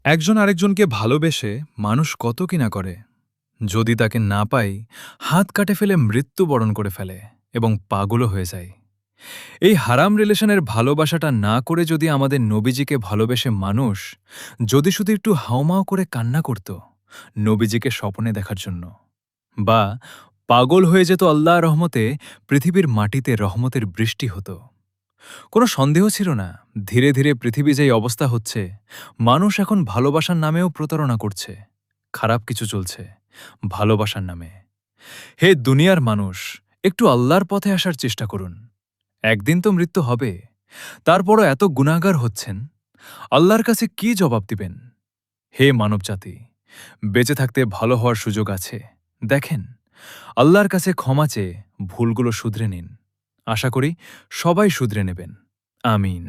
একজন আরেকজনকে ভালোবেসে মানুষ কত কিনা করে। যদি তাকে না পাই, হাত কাটে ফেলে মৃত্যুবরণ করে ফেলে এবং পাগলও হয়ে যায়। এই হারাম রিলেশনের ভালোবাসাটা না করে যদি আমাদের নবীজিকে ভালোবেসে মানুষ যদি শুধু একটু হাউমাউ করে কান্না করত নবীজিকে স্বপ্নে দেখার জন্য, বা পাগল হয়ে যেত আল্লাহর রহমতে, পৃথিবীর মাটিতে রহমতের বৃষ্টি হতো। কোনো সন্দেহ ছিল না, ধীরে ধীরে পৃথিবী যেই অবস্থা হচ্ছে, মানুষ এখন ভালোবাসার নামেও প্রতারণা করছে। খারাপ কিছু চলছে ভালোবাসার নামে। হে দুনিয়ার মানুষ, একটু আল্লাহর পথে আসার চেষ্টা করুন। একদিন তো মৃত্যু হবে, তারপরও এত গুনাহগার হচ্ছেন, আল্লাহর কাছে কি জবাব দিবেন? হে মানবজাতি, বেঁচে থাকতে ভালো হওয়ার সুযোগ আছে। দেখেন, আল্লাহর কাছে ক্ষমা চেয়ে ভুলগুলো শুধরে নিন। আশা করি সবাই শুধরে নেবেন। আমিন।